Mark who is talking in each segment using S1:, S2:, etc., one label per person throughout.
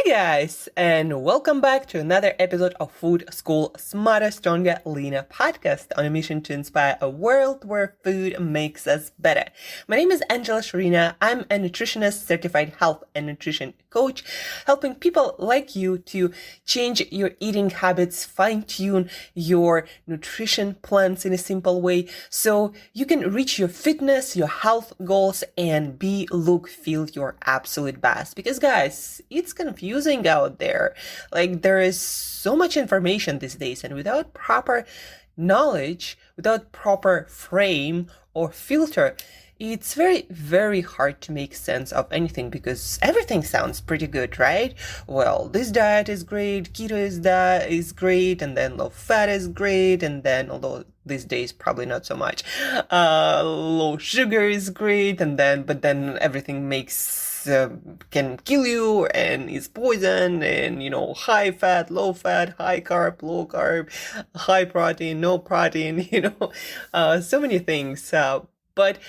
S1: Hey guys, and welcome back to another episode of Food School Smarter, Stronger, Leaner podcast on a mission to inspire a world where food makes us better. My name is Shurina. I'm a nutritionist, certified health and nutrition coach, helping people like you to change your eating habits, fine-tune your nutrition plans in a simple way so you can reach your fitness, your health goals, and feel your absolute best. Because guys, it's confusing out there. Like, there is so much information these days, and without proper knowledge, without proper frame or filter, it's very, very hard to make sense of anything because everything sounds pretty good, right? Well, this diet is great, keto is great, and then low fat is great, and then, although these days probably not so much, low sugar is great, but then everything can kill you and is poison, and high fat, low fat, high carb, low carb, high protein, no protein, so many things. But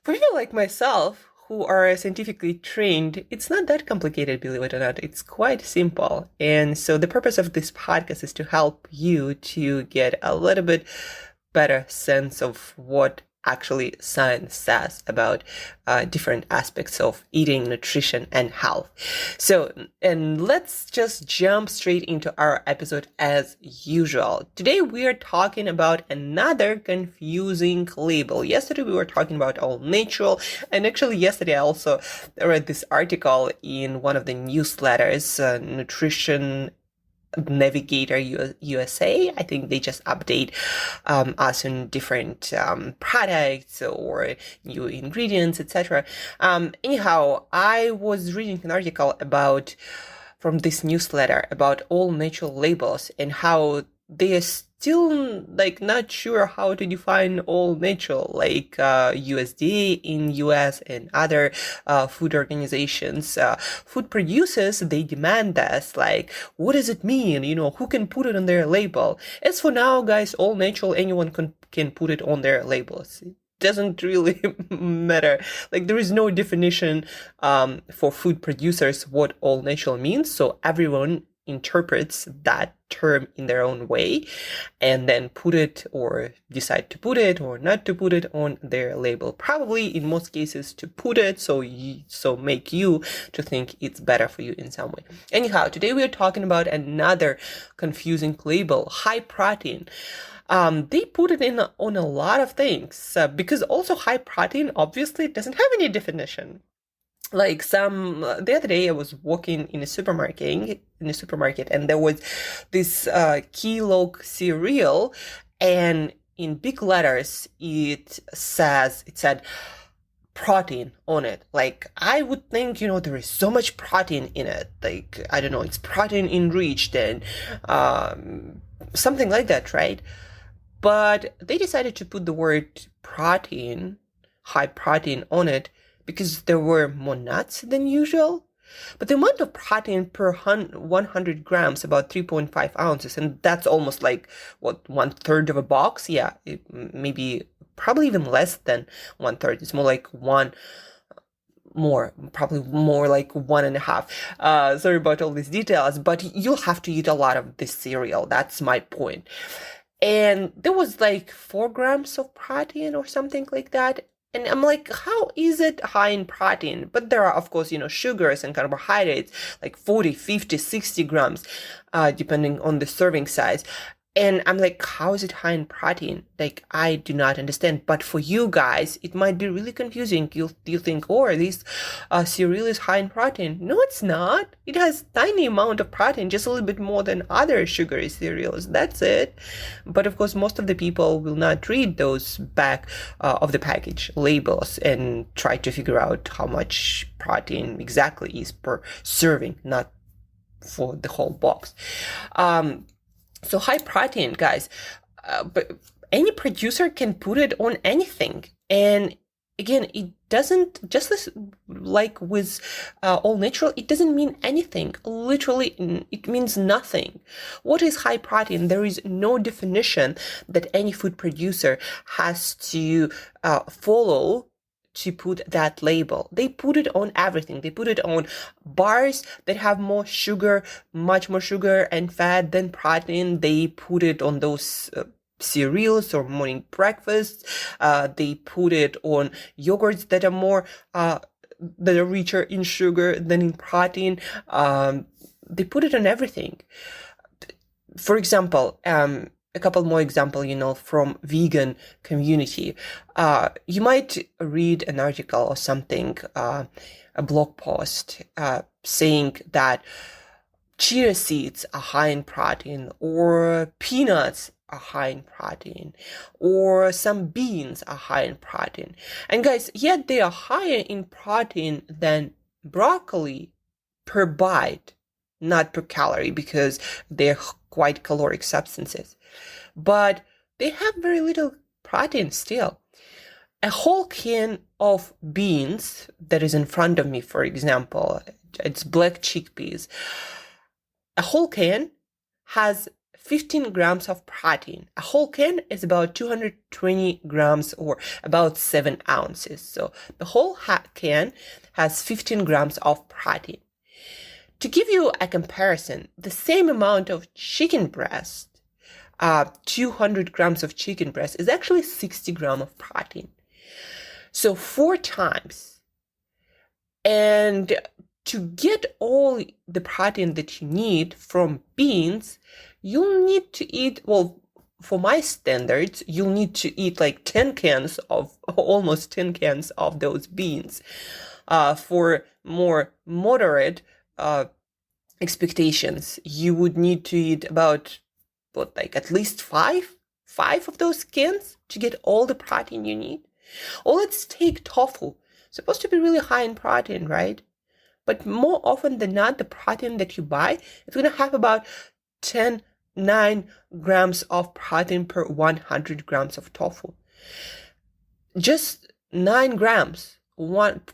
S1: for people like myself who are scientifically trained, it's not that complicated, believe it or not. It's quite simple. And so the purpose of this podcast is to help you to get a little bit better sense of what actually science says about different aspects of eating, nutrition, and health. So, and let's just jump straight into our episode as usual. Today we are talking about another confusing label. Yesterday we were talking about all natural, and actually yesterday I also read this article in one of the newsletters, Nutrition Navigator USA. I think they just update us on different products or new ingredients, etc. Anyhow, I was reading an article from this newsletter about all natural labels and how they are still not sure how to define all natural, like USDA in US and other food organizations. Food producers, they demand us, what does it mean? Who can put it on their label? As for now, guys, all natural, anyone can put it on their labels. It doesn't really matter. There is no definition for food producers what all natural means, so everyone interprets that term in their own way and then put it or decide to put it or not to put it on their label. Probably in most cases to put it so make you to think it's better for you in some way. Anyhow, today we are talking about another confusing label, high protein. They put it on a lot of things because also high protein obviously doesn't have any definition. The other day I was walking in a supermarket and there was this Keylog cereal, and in big letters it said protein on it. I would think, there is so much protein in it. I don't know, it's protein enriched and something like that, right? But they decided to put the word protein, high protein, on it because there were more nuts than usual. But the amount of protein per 100 grams, about 3.5 ounces, and that's almost 1/3 of a box. Yeah, maybe probably even less than 1/3. It's probably more like 1.5. Sorry about all these details, but you'll have to eat a lot of this cereal. That's my point. And there was 4 grams of protein or something like that. And I'm how is it high in protein? But there are, of course, sugars and carbohydrates, 40, 50, 60 grams, depending on the serving size. And I'm how is it high in protein? I do not understand. But for you guys, it might be really confusing. You think, this cereal is high in protein. No, it's not. It has tiny amount of protein, just a little bit more than other sugary cereals. That's it. But of course, most of the people will not read those back of the package labels and try to figure out how much protein exactly is per serving, not for the whole box. So high protein, guys, but any producer can put it on anything. And again, it doesn't, just like with all natural, it doesn't mean anything. Literally, it means nothing. What is high protein? There is no definition that any food producer has to follow to put that label. They put it on everything. They put it on bars that have more sugar, much more sugar and fat than protein. They put it on those cereals or morning breakfasts. They put it on yogurts that are more that are richer in sugar than in protein. They put it on everything. For example, a couple more example, from vegan community. You might read an article or something, a blog post, saying that chia seeds are high in protein, or peanuts are high in protein, or some beans are high in protein. And guys, yet they are higher in protein than broccoli per bite, not per calorie, because they're quite caloric substances. But they have very little protein still. A whole can of beans that is in front of me, for example, it's black chickpeas. A whole can has 15 grams of protein. A whole can is about 220 grams or about 7 ounces. So the whole can has 15 grams of protein. To give you a comparison, the same amount of chicken breast, 200 grams of chicken breast is actually 60 grams of protein. So 4 times. And to get all the protein that you need from beans, you'll need to eat, well, for my standards, you'll need to eat like 10 cans of, almost 10 cans of those beans. For more moderate expectations, you would need to eat about, at least five of those cans to get all the protein you need. Or let's take tofu. Supposed to be really high in protein, right? But more often than not, the protein that you buy is going to have about 9 grams of protein per 100 grams of tofu. Just 9 grams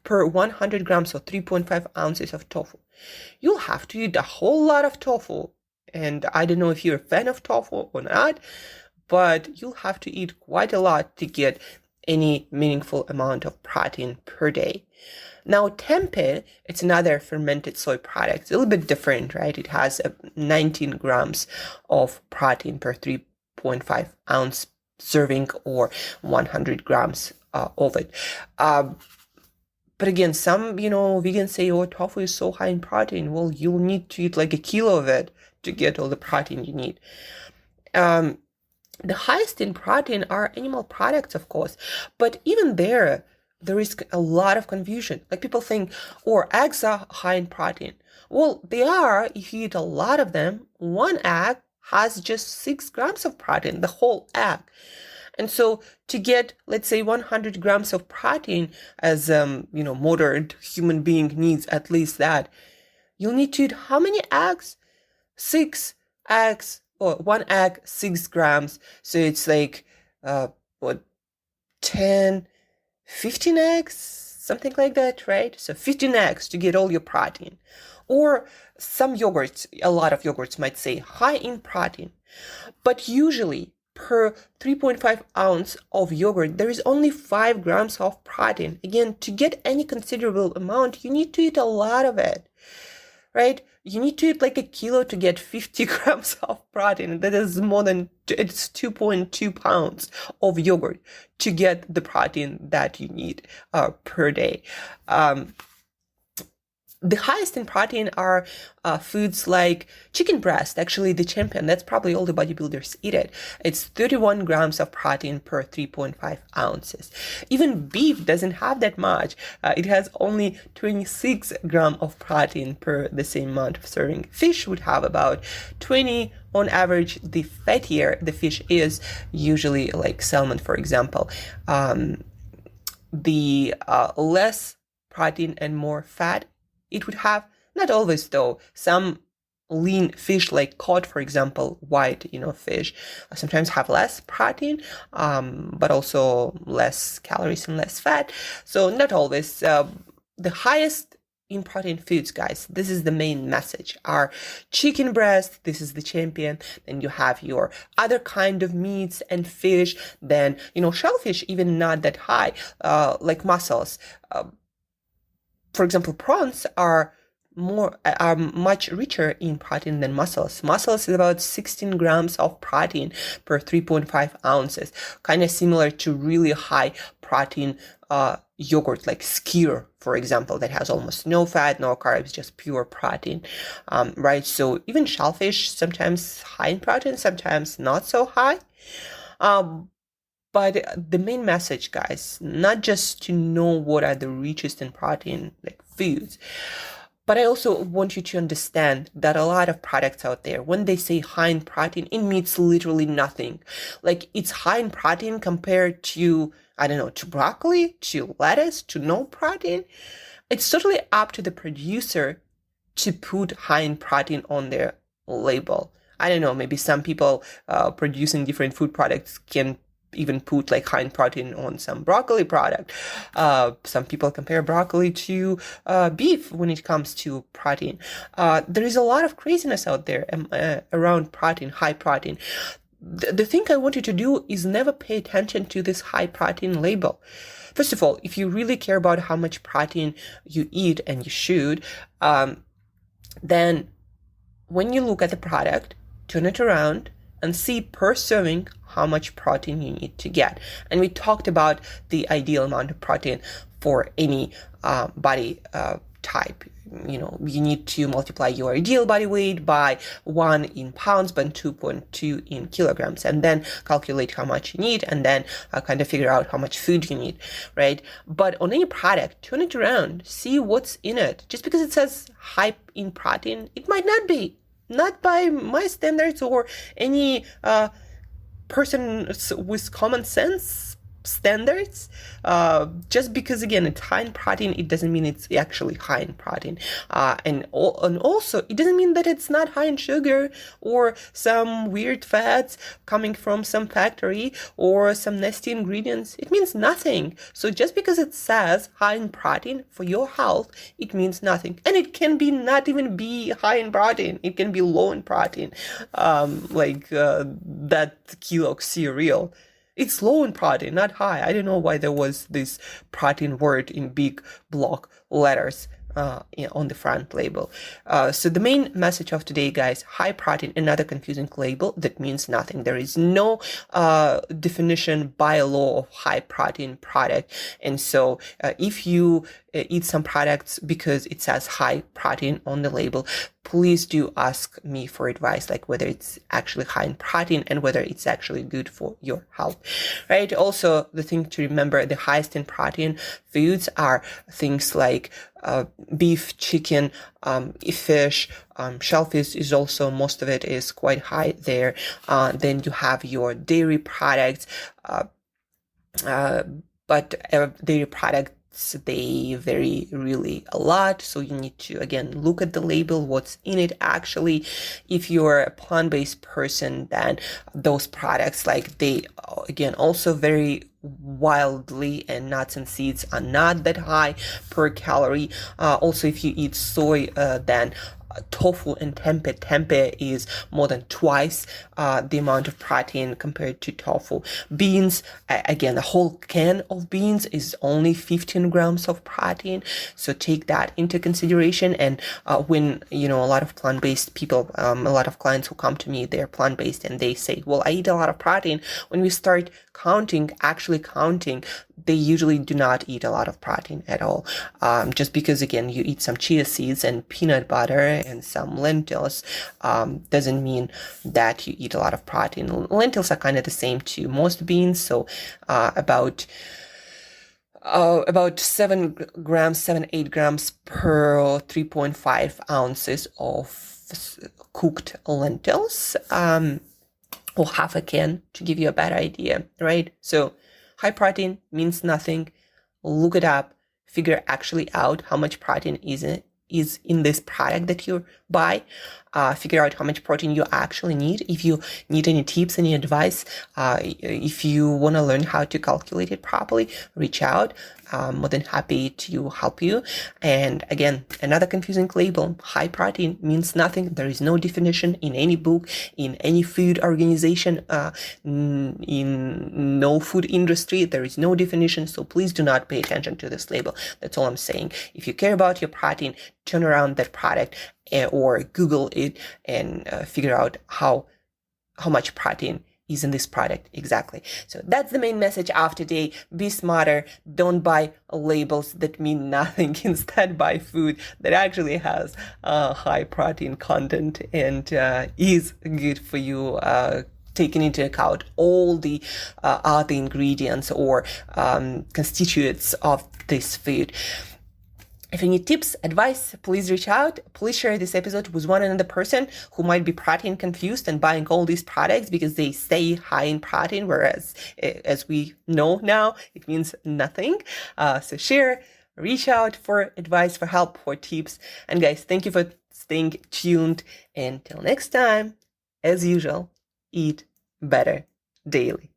S1: per 100 grams, or 3.5 ounces of tofu. You'll have to eat a whole lot of tofu. And I don't know if you're a fan of tofu or not, but you'll have to eat quite a lot to get any meaningful amount of protein per day. Now, tempeh, it's another fermented soy product. It's a little bit different, right? It has 19 grams of protein per 3.5 ounce serving, or 100 grams of it. But again, some, vegans say, oh, tofu is so high in protein. Well, you'll need to eat like a kilo of it to get all the protein you need. The highest in protein are animal products, of course. But even there is a lot of confusion. Like people think, eggs are high in protein. Well, they are if you eat a lot of them. One egg has just 6 grams of protein, the whole egg. And so to get, let's say, 100 grams of protein, as, modern human being needs at least that, you'll need to eat how many eggs? 6 eggs, or 1 egg, 6 grams. So it's like, 10, 15 eggs, something like that, right? So 15 eggs to get all your protein. Or some yogurts, a lot of yogurts might say high in protein. But usually, per 3.5 ounce of yogurt, there is only 5 grams of protein. Again, to get any considerable amount, you need to eat a lot of it, right? You need to eat like a kilo to get 50 grams of protein. That is it's 2.2 pounds of yogurt to get the protein that you need per day. The highest in protein are foods like chicken breast, actually the champion. That's probably all the bodybuilders eat it. It's 31 grams of protein per 3.5 ounces. Even beef doesn't have that much. It has only 26 grams of protein per the same amount of serving. Fish would have about 20 on average. The fattier the fish is, usually like salmon, for example, the less protein and more fat it would have. Not always though. Some lean fish like cod, for example, white, fish, sometimes have less protein, but also less calories and less fat. So not always. The highest in protein foods, guys. This is the main message. Our chicken breast, this is the champion. Then you have your other kind of meats and fish. Then, shellfish, even not that high, like mussels. For example, prawns are much richer in protein than mussels. Mussels is about 16 grams of protein per 3.5 ounces, kind of similar to really high protein yogurt like skyr, for example, that has almost no fat, no carbs, just pure protein, right? So even shellfish, sometimes high in protein, sometimes not so high. But the main message, guys, not just to know what are the richest in protein like foods, but I also want you to understand that a lot of products out there, when they say high in protein, it means literally nothing. Like it's high in protein compared to, to broccoli, to lettuce, to no protein. It's totally up to the producer to put high in protein on their label. I don't know, maybe some people producing different food products can even put like high in protein on some broccoli product. Some people compare broccoli to beef when it comes to protein. There is a lot of craziness out there around protein, high protein. The thing I want you to do is never pay attention to this high protein label. First of all, if you really care about how much protein you eat, and you should, then when you look at the product, turn it around and see per serving how much protein you need to get. And we talked about the ideal amount of protein for any body type. You need to multiply your ideal body weight by 1 in pounds, but 2.2 in kilograms, and then calculate how much you need, and then kind of figure out how much food you need, right? But on any product, turn it around, see what's in it. Just because it says high in protein, it might not be. Not by my standards or any person with common sense standards. Just because, again, it's high in protein, it doesn't mean it's actually high in protein. And also, it doesn't mean that it's not high in sugar or some weird fats coming from some factory or some nasty ingredients. It means nothing. So just because it says high in protein for your health, it means nothing. And it can be not even be high in protein. It can be low in protein, like that Kellogg's cereal. It's low in protein, not high. I don't know why there was this protein word in big block letters on the front label. So the main message of today, guys, high protein, another confusing label that means nothing. There is no definition by law of high protein product. And so if you eat some products because it says high protein on the label, please do ask me for advice, like whether it's actually high in protein and whether it's actually good for your health, right? Also, the thing to remember, the highest in protein foods are things like beef, chicken, fish, shellfish is also, most of it is quite high there. Then you have your dairy products, but dairy products, they vary really a lot. So you need to, again, look at the label, what's in it actually. If you're a plant-based person, then those products, like they, again, also vary wildly, and nuts and seeds are not that high per calorie. Also, if you eat soy, then tofu and tempeh is more than twice the amount of protein compared to tofu. Beans, again, a whole can of beans is only 15 grams of protein, so take that into consideration. And when a lot of plant-based people, a lot of clients who come to me, they're plant-based and they say, well, I eat a lot of protein. When we start actually counting, they usually do not eat a lot of protein at all. Just because, again, you eat some chia seeds and peanut butter and some lentils, doesn't mean that you eat a lot of protein. Lentils are kind of the same to most beans, so about 7-8 grams per 3.5 ounces of cooked lentils, or half a can, to give you a better idea, right? So high protein means nothing. Look it up, figure actually out how much protein is in this product that you buy. Figure out how much protein you actually need. If you need any tips, any advice, if you want to learn how to calculate it properly, reach out. more than happy to help you. And again, another confusing label, high protein means nothing. There is no definition in any book, in any food organization, in no food industry. There is no definition. So please do not pay attention to this label. That's all I'm saying. If you care about your protein, turn around that product or Google it and figure out how much protein is in this product exactly. So that's the main message of today. Be smarter. Don't buy labels that mean nothing. Instead, buy food that actually has high protein content and is good for you, taking into account all the other ingredients or constituents of this food. If you need tips, advice, please reach out. Please share this episode with one another person who might be protein confused and buying all these products because they say high in protein, whereas as we know now, it means nothing. So share, reach out for advice, for help, for tips. And guys, thank you for staying tuned. Until next time, as usual, eat better daily.